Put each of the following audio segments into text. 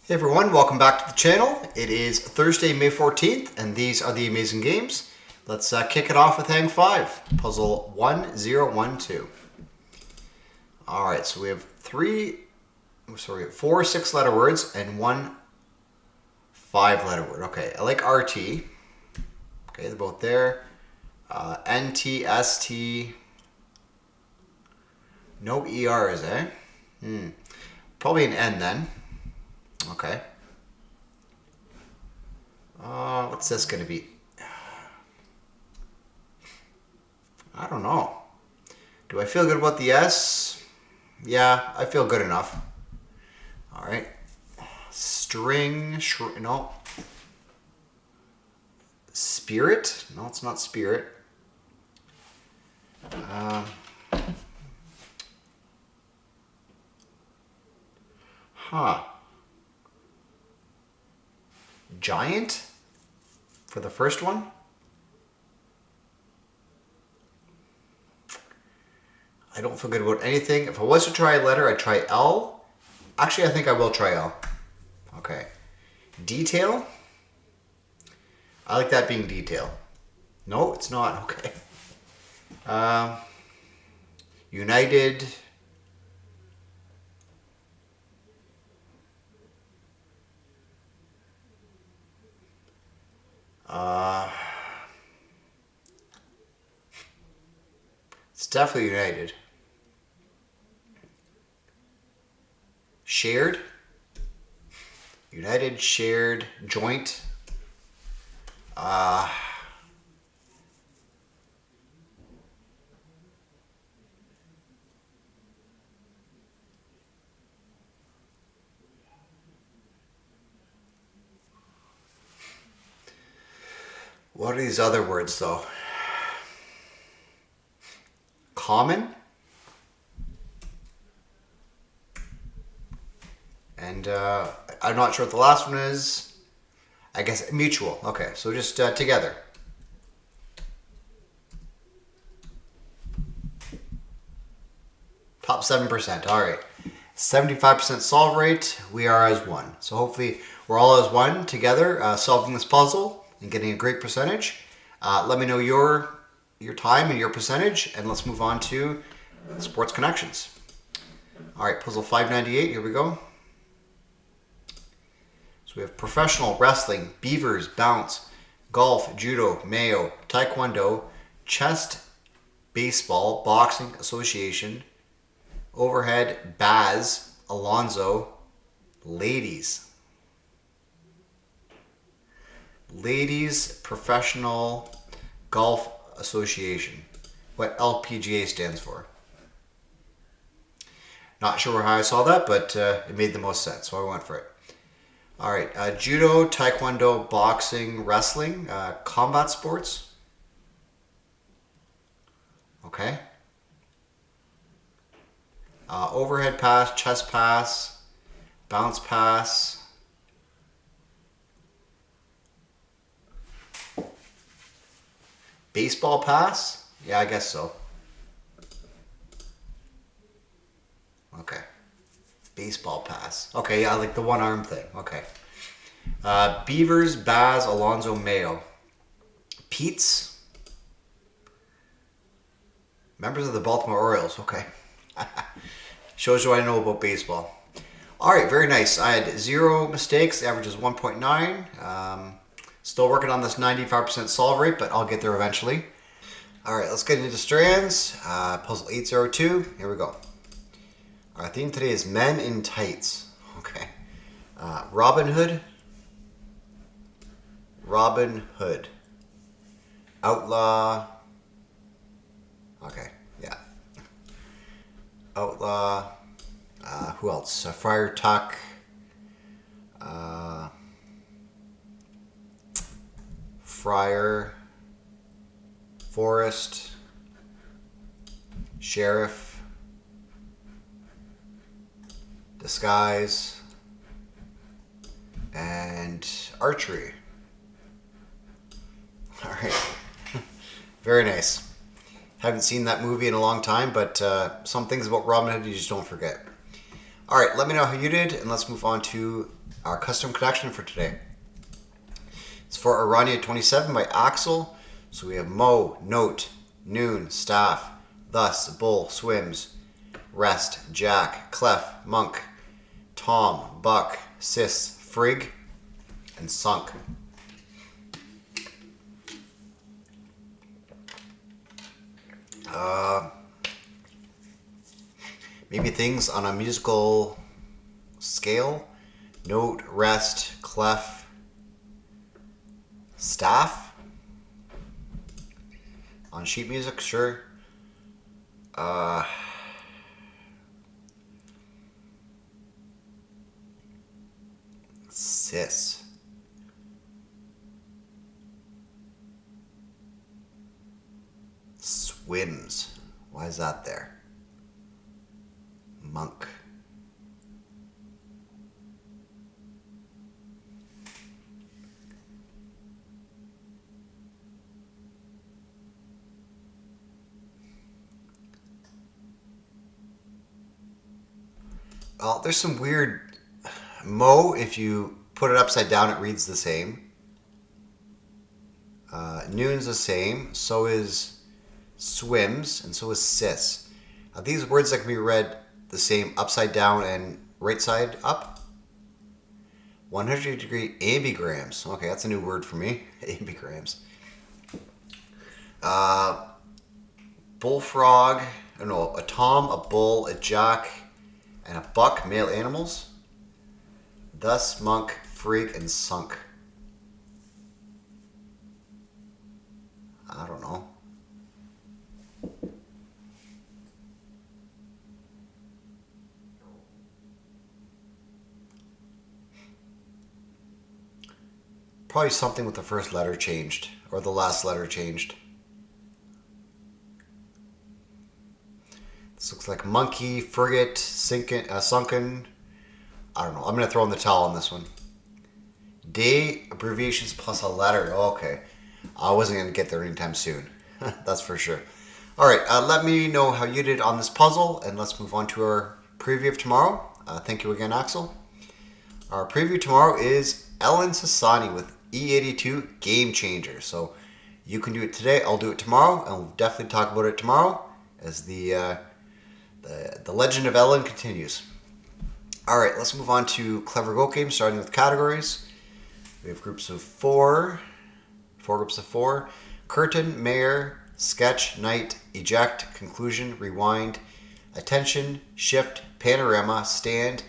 Hey everyone, welcome back to the channel. It is Thursday, May 14th, and these are the amazing games. Let's kick it off with Hang 5, puzzle 1012. Alright, so we have four 6-letter words and one 5-letter word. Okay, I like RT. Okay, they're both there. NT, ST. No ERs, eh? Probably an N then. Okay. What's this going to be? I don't know. Do I feel good about the S? Yeah, I feel good enough. All right. String, no. Spirit? No, it's not spirit. Giant for the first one. I don't feel good about anything. If I was to try a letter, I'd try L. Actually, I think I will try L. Okay. Detail. I like that being detail. No, it's not. Okay. United. It's definitely United. Shared. United, shared, joint. What are these other words though? Common. And I'm not sure what the last one is. I guess mutual. Okay, so just together. Top 7%. All right. 75% solve rate. We are as one. So hopefully we're all as one together solving this puzzle and getting a great percentage. Let me know your time and your percentage, and let's move on to sports connections. All right, puzzle 598. Here we go. So we have professional wrestling, beavers, bounce, golf, judo, mayo, taekwondo, chess, baseball, boxing, association, overhead, Baz, Alonzo, ladies. Ladies Professional Golf Association. What LPGA stands for. Not sure how I saw that, but it made the most sense, so I went for it. All right, judo, taekwondo, boxing, wrestling, combat sports. Okay. Overhead pass, chest pass, bounce pass. Baseball pass? Yeah, I guess so. Okay. Baseball pass. Okay, yeah, like the one arm thing. Okay. Beavers, Baz, Alonzo, Mayo. Pete's. Members of the Baltimore Orioles. Okay. Shows you what I know about baseball. All right, very nice. I had 0 mistakes. The average is 1.9. Still working on this 95% solve rate, but I'll get there eventually. All right, let's get into Strands. Puzzle 802. Here we go. Our theme today is men in tights. Okay. Robin Hood. Robin Hood. Outlaw. Okay, yeah. Outlaw. Who else? Friar Tuck. Friar. Forest. Sheriff. Disguise. And archery. All right. Very nice. Haven't seen that movie in a long time, but some things about Robin Hood you just don't forget. All right, let me know how you did, and let's move on to our custom connection for today. It's for Oranje 27 by Axcel. So we have mow, note, noon, staff, thus, bull, swims, rest, jack, clef, monk, tom, buck, sis, frig, and sunk. Maybe things on a musical scale. Note, rest, clef, staff. On sheet music, sure. Sis. Swims. Why is that there? Monk. Well, there's some weird... Mow, if you put it upside down, it reads the same. Noon's the same. So is swims, and so is sis. These words that can be read the same upside down and right side up. 100-degree ambigrams. Okay, that's a new word for me. Ambigrams. Bullfrog. No, a tom, a bull, a jack, and a buck, male animals. Thus, monk, freak, and sunk. I don't know. Probably something with the first letter changed, or the last letter changed. This looks like monkey, frigate, sunken. I don't know. I'm going to throw in the towel on this one. Day, abbreviations plus a letter. Okay. I wasn't going to get there anytime soon. That's for sure. All right. Let me know how you did on this puzzle, and let's move on to our preview of tomorrow. Thank you again, Axcel. Our preview tomorrow is Ellen Sassani with E82 Game Changer. So you can do it today. I'll do it tomorrow, and we'll definitely talk about it tomorrow as the legend of Ellen continues. All right, let's move on to CleverGoat Games, starting with categories. We have groups of four groups of four. Curtain, mayor, sketch, night, eject, conclusion, rewind, attention, shift, panorama, stand,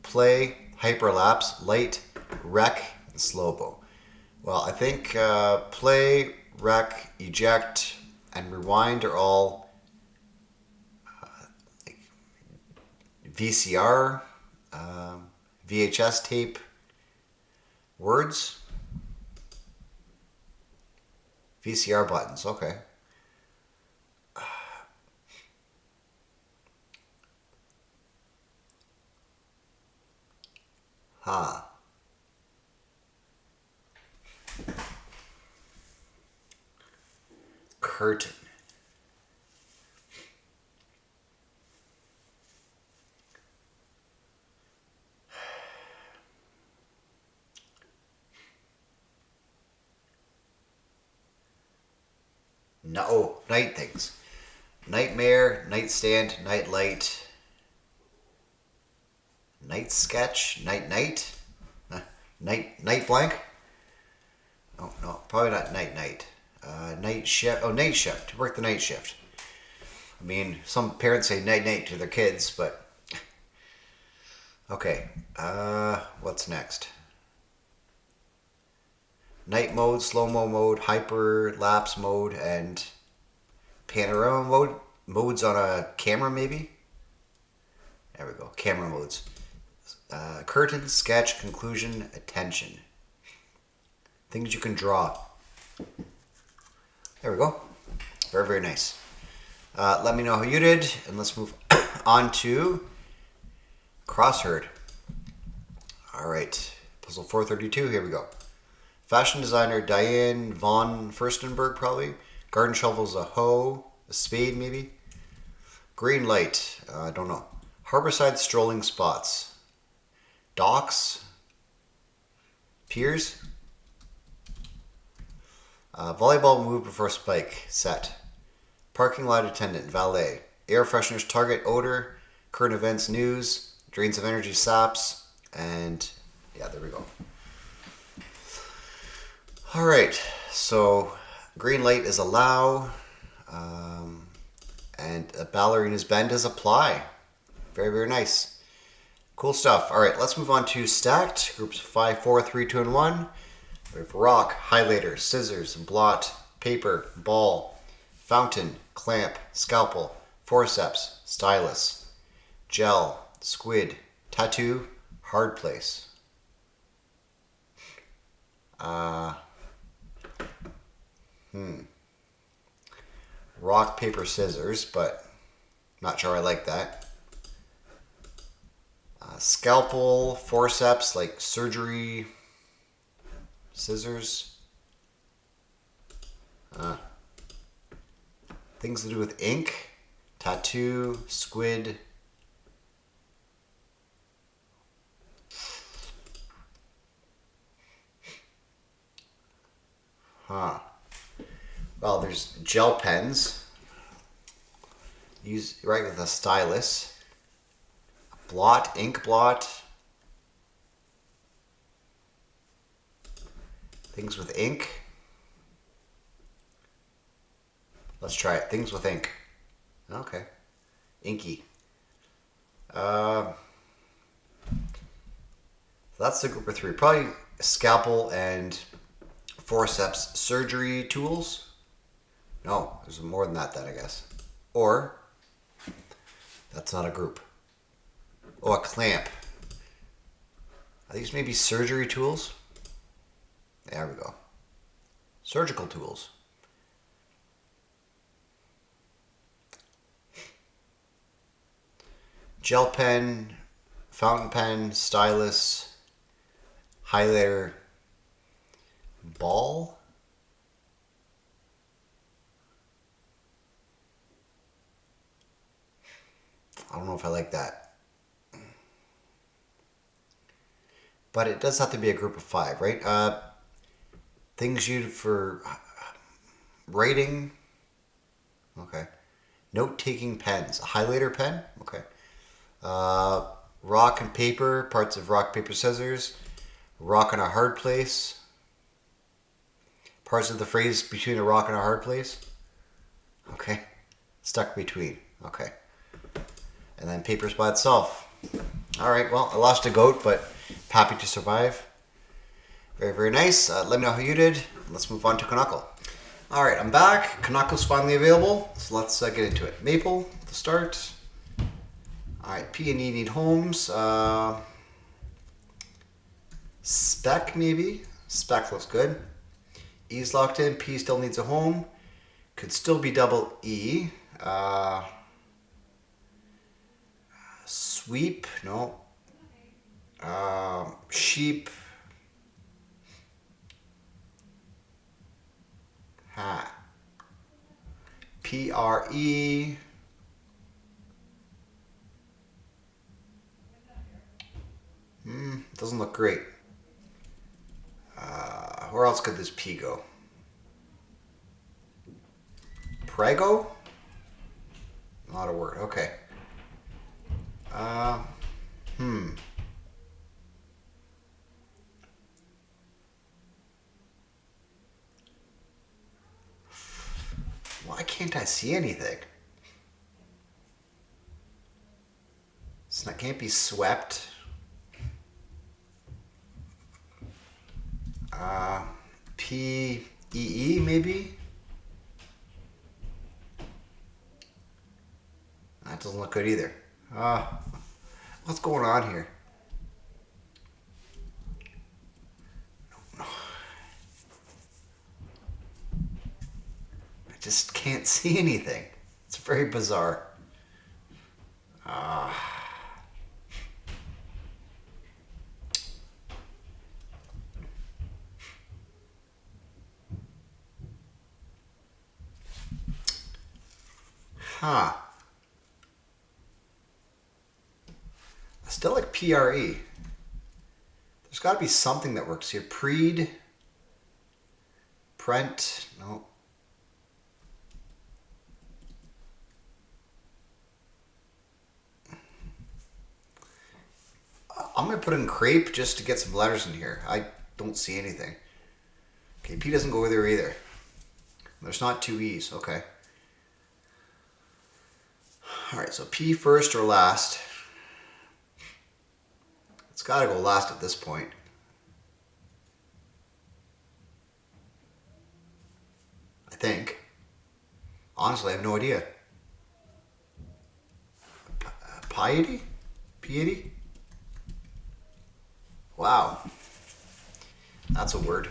play, hyperlapse, light, rec, and slow-mo. Well, I think play, rec, eject, and rewind are all VCR, VHS tape words. VCR buttons, okay. Curtain. No, night things. Nightmare, nightstand, nightlight, night sketch, night, night blank. Oh no, probably not night. Night shift. Oh, night shift. Work the night shift. I mean, some parents say night to their kids, but okay. What's next? Night mode, slow-mo mode, hyperlapse mode, and panorama mode. Modes on a camera, maybe? There we go. Camera modes. Curtain, sketch, conclusion, attention. Things you can draw. There we go. Very, very nice. Let me know how you did, and let's move on to Crosswordle. All right. Puzzle 432. Here we go. Fashion designer Diane von Furstenberg, probably. Garden shovel's a hoe, a spade maybe. Green light, I don't know. Harborside strolling spots. Docks, Piers. Volleyball move before spike. Set. Parking lot attendant. Valet. Air fresheners. Target. Odor. Current events. News. Drains of energy. Saps. And yeah, there we go. All right. So green light is allow. And a ballerina's bend is apply. Very, very nice. Cool stuff. All right, let's move on to stacked. Groups 5, 4, 3, 2, and 1. We have rock, highlighter, scissors, blot, paper, ball, fountain, clamp, scalpel, forceps, stylus, gel, squid, tattoo, hard place. Rock, paper, scissors, but not sure I like that. Scalpel, forceps, like surgery, scissors. Things to do with ink, tattoo, squid. Well, there's gel pens. Use right with a stylus. Blot, ink blot. Things with ink. Let's try it. Things with ink. Okay. Inky. So that's the group of 3. Probably scalpel and forceps surgery tools. No, there's more than that then, I guess. Or, that's not a group. Oh, a clamp. Are these maybe surgery tools? There we go. Surgical tools. Gel pen, fountain pen, stylus, highlighter, ball. I don't know if I like that. But it does have to be a group of 5, right? Things used for writing. Okay. Note-taking pens. A highlighter pen. Okay. Rock and paper. Parts of rock, paper, scissors. Rock and a hard place. Parts of the phrase between a rock and a hard place. Okay. Stuck between. Okay. And then papers by itself. All right, well, I lost a goat, but happy to survive. Very, very nice. Let me know how you did. Let's move on to Canuckle. All right, I'm back. Canuckle's finally available, so let's get into it. Maple to start. All right, P and E need homes. Spec, maybe. Spec looks good. E's locked in. P still needs a home. Could still be double E. Sweep, no. Sheep. Ha. PRE. Doesn't look great. Where else could this P go? Prego? Not a word, okay. Why can't I see anything? It can't be swept. P-E-E maybe? That doesn't look good either. What's going on here? I just can't see anything. It's very bizarre. I still like PRE. There's There's got to be something that works here. Preed. Prent. No. I'm going to put in crepe just to get some letters in here. I don't see anything. Okay, P doesn't go there either. There's not two E's. Okay. All right, so P first or last. It's got to go last at this point. I think. Honestly, I have no idea. Piety? Piety? Wow. That's a word.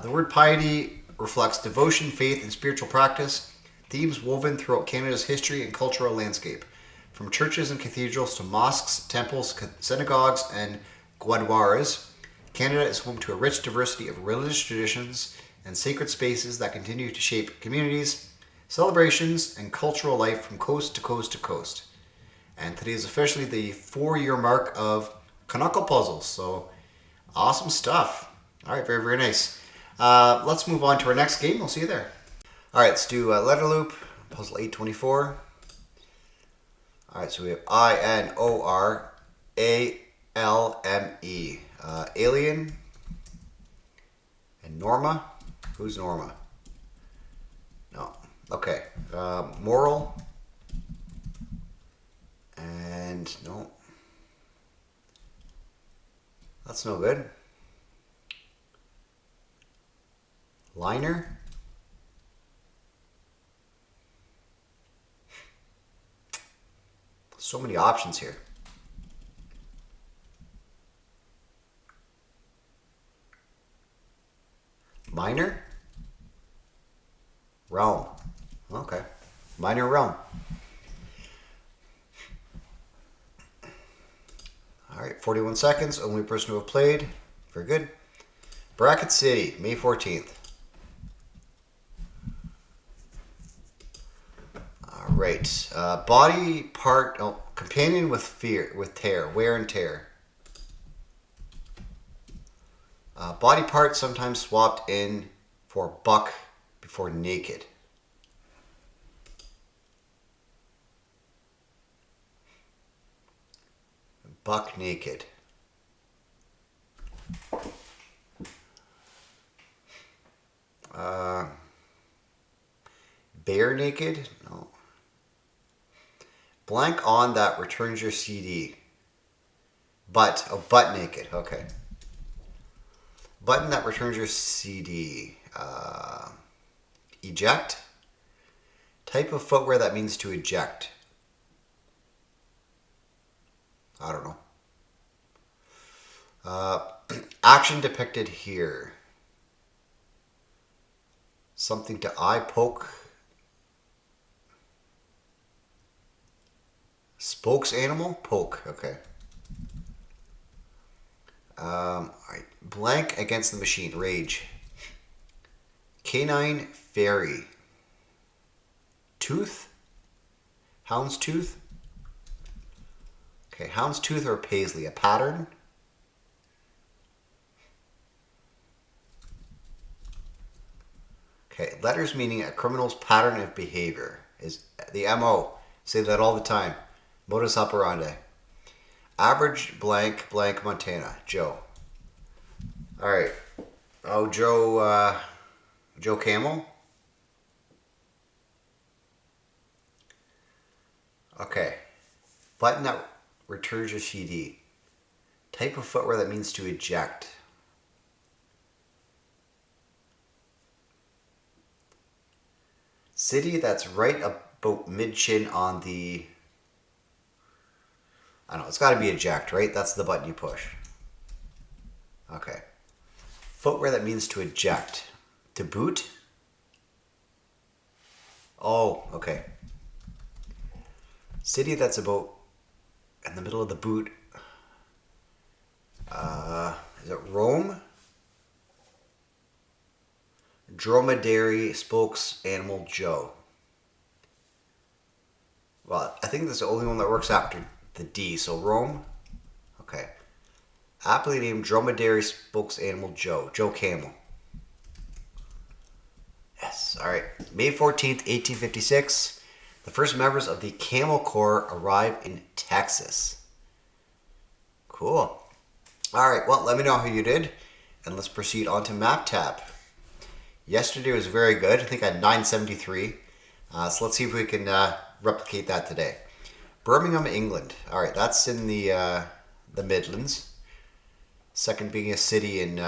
The word piety reflects devotion, faith, and spiritual practice, themes woven throughout Canada's history and cultural landscape. From churches and cathedrals to mosques, temples, synagogues, and gurdwaras, Canada is home to a rich diversity of religious traditions and sacred spaces that continue to shape communities, celebrations, and cultural life from coast to coast to coast. And today is officially the 4-year mark of Canuckle puzzles, so awesome stuff. All right, very, very nice. Let's move on to our next game. We'll see you there. All right, let's do LetterLoop, puzzle 824. All right, so we have I-N-O-R-A-L-M-E. Alien and Norma. Who's Norma? No. Okay. Moral. And no. That's no good. Liner. So many options here. Minor. Realm. Okay. Minor realm. All right, 41 seconds. Only person to have played. Very good. Bracket City, May 14th. All right. Body part. Oh, companion with fear, with tear, wear and tear. Body part sometimes swapped in for buck before naked. Buck naked. Bare naked? No. Blank on that returns your CD. Butt. Oh, butt naked. Okay. Button that returns your CD. Eject. Type of footwear that means to eject. I don't know. Action depicted here. Something to eye poke. Spokes animal? Poke. Okay. All right. Blank against the machine. Rage. Canine fairy. Tooth? Houndstooth? Okay, houndstooth or paisley. A pattern? Okay, letters meaning a criminal's pattern of behavior. Is the MO. Say that all the time. Modus operandi. Average blank blank Montana. Joe. All right. Oh, Joe Camel. Okay. Button that returns your CD. Type of footwear that means to eject. City that's right about mid-chin on the... I don't know, it's got to be eject, right? That's the button you push. Okay. Footwear that means to eject. To boot? Oh, okay. City that's about in the middle of the boot. Is it Rome? Dromedary spokes animal Joe. Well, I think that's the only one that works after the D. So Rome. Okay. Aptly named dromedary spokes animal Joe. Joe Camel. Yes, alright. May 14th, 1856. The first members of the Camel Corps arrive in Texas. Cool. Alright, well, let me know how you did. And let's proceed on to MapTap. Yesterday was very good. I think I had 973. So let's see if we can replicate that today. Birmingham, England. Alright, that's in the Midlands. Second biggest city in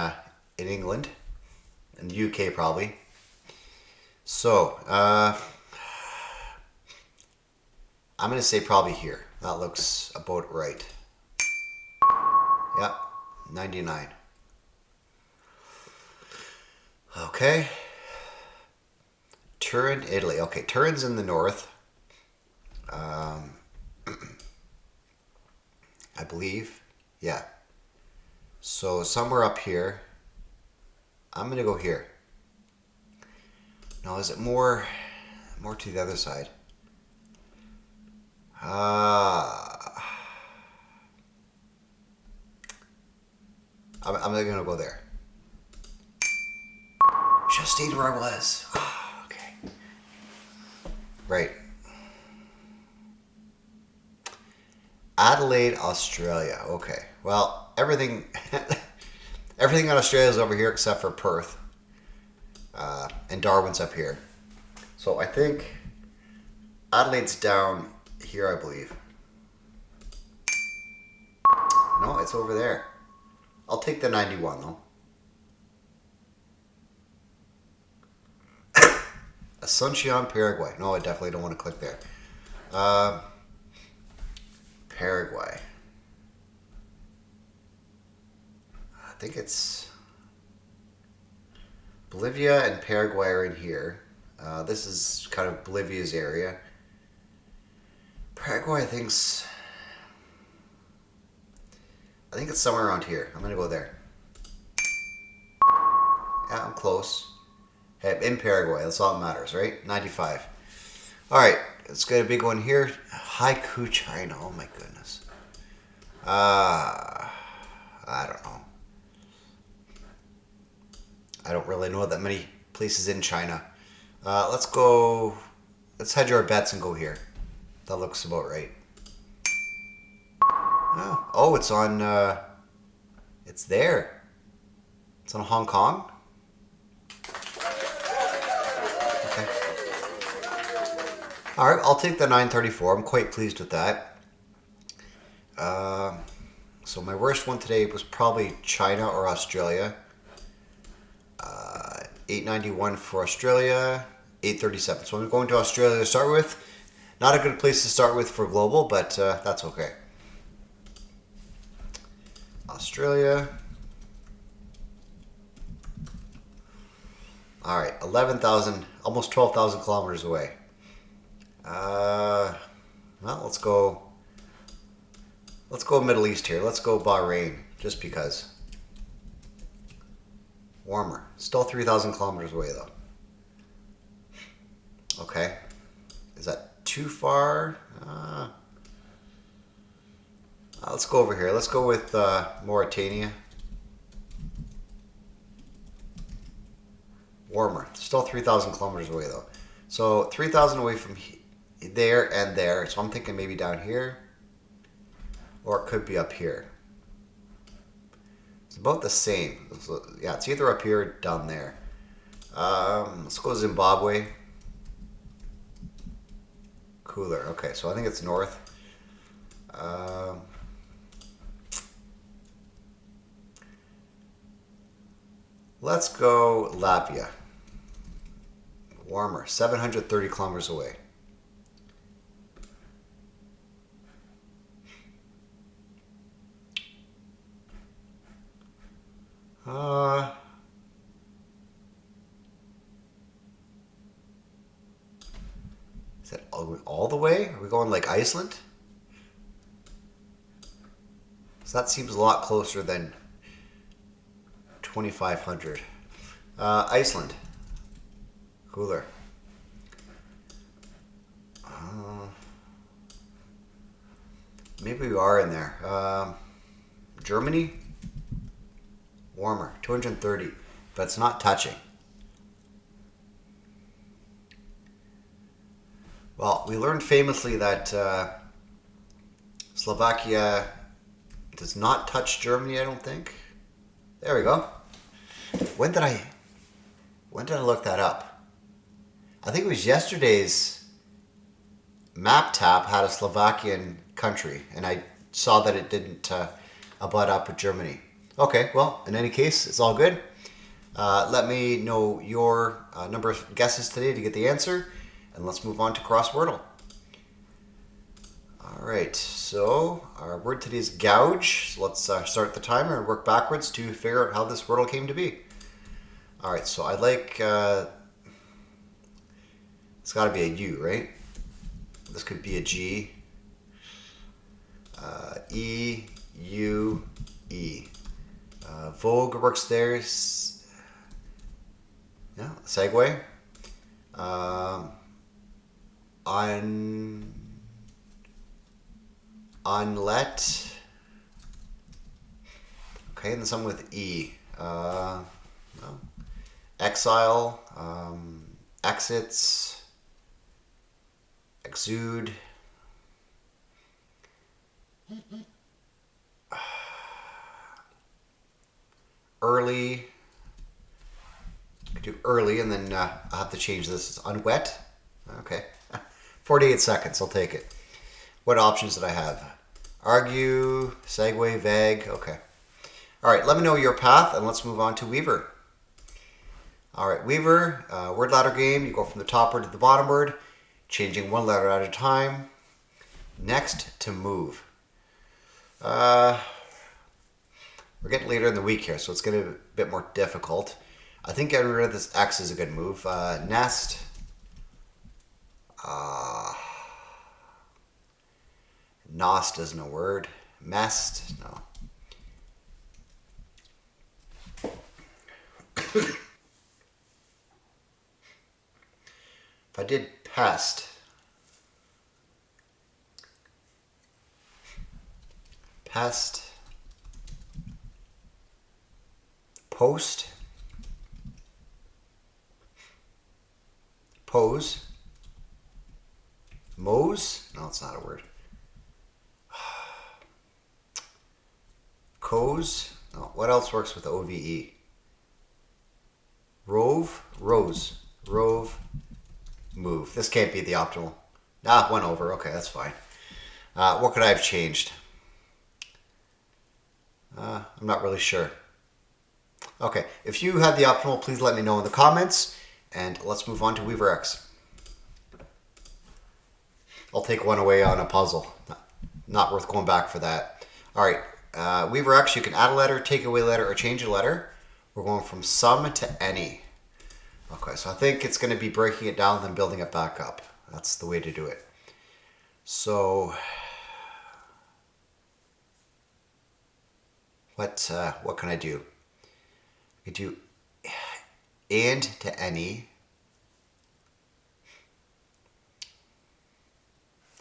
England. In the UK, probably. So, I'm going to say probably here. That looks about right. Yep, 99. Okay. Turin, Italy. Okay, Turin's in the north. I believe. Yeah. So somewhere up here. I'm going to go here. No, is it more to the other side? I'm going to go there. Just stayed where I was. Okay. Right. Adelaide, Australia. Okay. Well, everything in Australia is over here except for Perth. And Darwin's up here. So I think Adelaide's down here, I believe. No, it's over there. I'll take the 91 though. Asuncion, Paraguay. No, I definitely don't want to click there. Paraguay. I think it's Bolivia and Paraguay are in here. This is kind of Bolivia's area. Paraguay, I think it's somewhere around here. I'm gonna go there. Yeah, I'm close. Hey, in Paraguay, that's all that matters, right? 95. All right, let's get a big one here. Haiku, China. Oh my goodness. I don't know. I don't really know that many places in China. Let's hedge our bets and go here. That looks about right. Oh, it's on, it's there. It's on Hong Kong. Okay. All right, I'll take the 934. I'm quite pleased with that. So my worst one today was probably China or Australia. 891 for Australia, 837. So I'm going to Australia to start with. Not a good place to start with for Globle, but that's okay. Australia. All right, 11,000, almost 12,000 kilometers away. Well, let's go Middle East here. Let's go Bahrain, just because. Warmer. Still 3,000 kilometers away, though. Okay. Is that too far? Let's go over here. Let's go with Mauritania. Warmer. Still 3,000 kilometers away, though. So 3,000 away from there and there. So I'm thinking maybe down here. Or it could be up here. It's about the same. Yeah, it's either up here or down there. Let's go Zimbabwe. Cooler. Okay, so I think it's north. Let's go Latvia. Warmer. 730 kilometers away. Is that all the way? Are we going like Iceland? So that seems a lot closer than 2,500. Iceland. Cooler. Maybe we are in there. Germany? warmer. 230, but it's not touching. Well, we learned famously that Slovakia does not touch Germany, I don't think. There we go. When did I look that up? I think it was yesterday's MapTap had a Slovakian country, and I saw that it didn't abut up with Germany. Okay, well, in any case, it's all good. Let me know your number of guesses today to get the answer, and let's move on to Crosswordle. All right, so our word today is gouge. So let's start the timer and work backwards to figure out how this wordle came to be. All right, so I'd like, it's got to be a U, right? This could be a G. E, U, E. Vogue works there. Yeah, segue. Unlet. Okay, and then some with E. No. Exile. Exits. Exude. Early. I could do early, and then I'll have to change this. It's unwet. Okay. 48 seconds. I'll take it. What options did I have? Argue, segue, vague. Okay. All right. Let me know your path, and let's move on to Weaver. All right, Weaver, word ladder game. You go from the top word to the bottom word, changing one letter at a time. Next to move. We're getting later in the week here, so it's going to be a bit more difficult. I think getting rid of this X is a good move. Nest. Nost isn't a word. Mest, no. If I did pest, post, pose, mose, no, it's not a word. Coze, no, what else works with OVE? Rove, rose, rove, move. This can't be the optimal. Ah, one over. Okay, that's fine. What could I have changed? I'm not really sure. Okay, if you had the optimal, please let me know in the comments. And let's move on to Weaver X. I'll take one away on a puzzle. Not worth going back for that. All right, Weaver X, you can add a letter, take away a letter, or change a letter. We're going from some to any. Okay, so I think it's going to be breaking it down, then building it back up. That's the way to do it. So, what can I do? I could do and to any,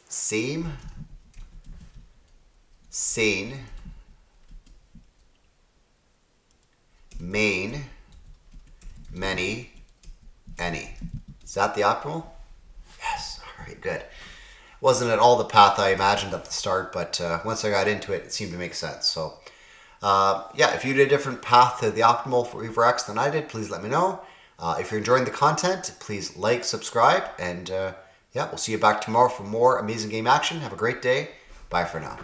same, sane, main, many, any. Is that the optimal? Yes. All right, good. Wasn't at all the path I imagined at the start, but once I got into it, it seemed to make sense. So, yeah, if you did a different path to the optimal for Weaver X than I did, please let me know. If you're enjoying the content, please like, subscribe, and yeah, we'll see you back tomorrow for more amazing game action. Have a great day. Bye for now.